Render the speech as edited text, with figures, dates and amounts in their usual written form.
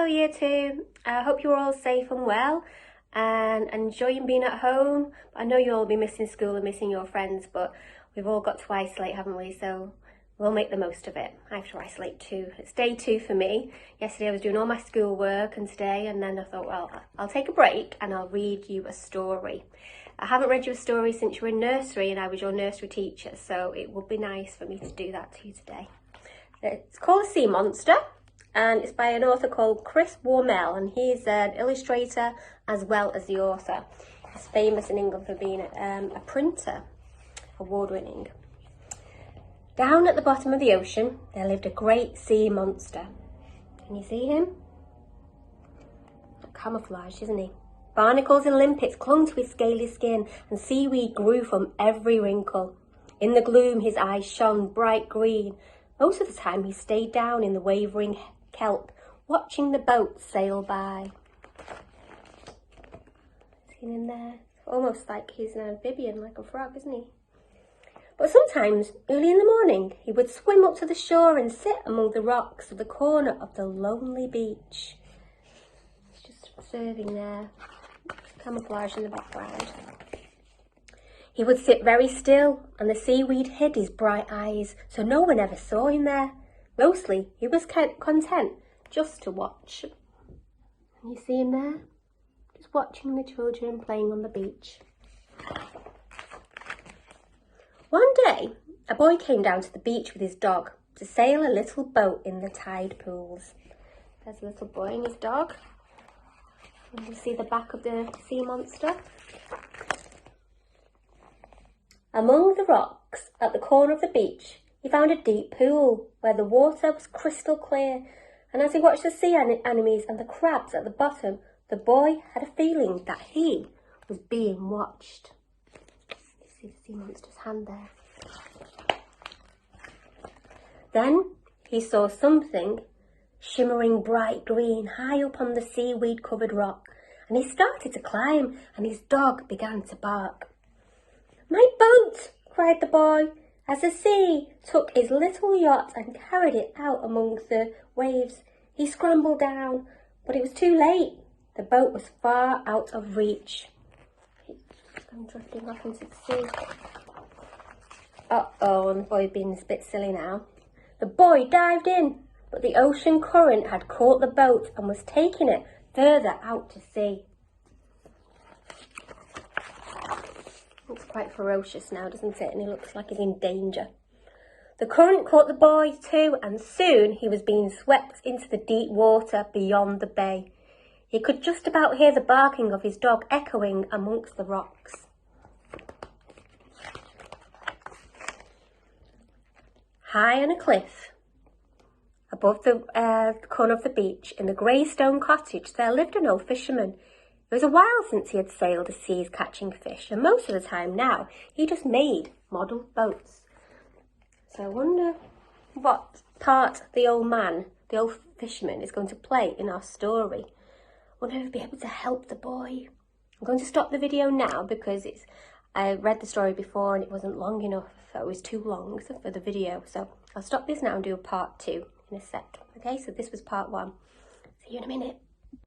Hello Year 2, I hope you're all safe and well and enjoying being at home. I know you'll all be missing school and missing your friends, but we've all got to isolate, haven't we? So we'll make the most of it. I have to isolate too. It's day 2 for me. Yesterday I was doing all my schoolwork and today, and then I thought, well, I'll take a break and I'll read you a story. I haven't read you a story since you were in nursery and I was your nursery teacher, so it would be nice for me to do that to you today. It's called A Sea Monster, and it's by an author called Wormell, and he's an illustrator as well as the author. He's famous in England for being a printer, award-winning. Down at the bottom of the ocean, there lived a great sea monster. Can you see him? Camouflaged, isn't he? Barnacles and limpets clung to his scaly skin, and seaweed grew from every wrinkle. In the gloom, his eyes shone bright green. Most of the time, he stayed down in the wavering kelp, watching the boats sail by. See him in there? Almost like he's an amphibian, like a frog, isn't he? But sometimes, early in the morning, he would swim up to the shore and sit among the rocks at the corner of the lonely beach. He's just observing there, camouflage in the background. He would sit very still, and the seaweed hid his bright eyes, so no one ever saw him there. Mostly, he was content just to watch. And you see him there? Just watching the children playing on the beach. One day, a boy came down to the beach with his dog to sail a little boat in the tide pools. There's a little boy and his dog. And you see the back of the sea monster. Among the rocks at the corner of the beach, he found a deep pool where the water was crystal clear, and as he watched the sea anemones and the crabs at the bottom, the boy had a feeling that he was being watched. You see the sea monster's hand there. Then he saw something shimmering bright green high up on the seaweed-covered rock, and he started to climb, and his dog began to bark. "My boat!" cried the boy, as the sea took his little yacht and carried it out among the waves. He scrambled down, but it was too late. The boat was far out of reach. I'm drifting off into the sea. Uh-oh, and the boy's being a bit silly now. The boy dived in, but the ocean current had caught the boat and was taking it further out to sea. Looks quite ferocious now, doesn't it? And he looks like he's in danger. The current caught the boy too, and soon he was being swept into the deep water beyond the bay. He could just about hear the barking of his dog echoing amongst the rocks. High on a cliff, above the corner of the beach, in the grey stone cottage, there lived an old fisherman. It was a while since he had sailed the seas catching fish, and most of the time now he just made model boats. So I wonder what part the old fisherman, is going to play in our story. I wonder if he'll be able to help the boy. I'm going to stop the video now because I read the story before and it wasn't long enough. It was too long for the video. So I'll stop this now and do a part 2 in a sec. Okay, so this was part 1. See you in a minute.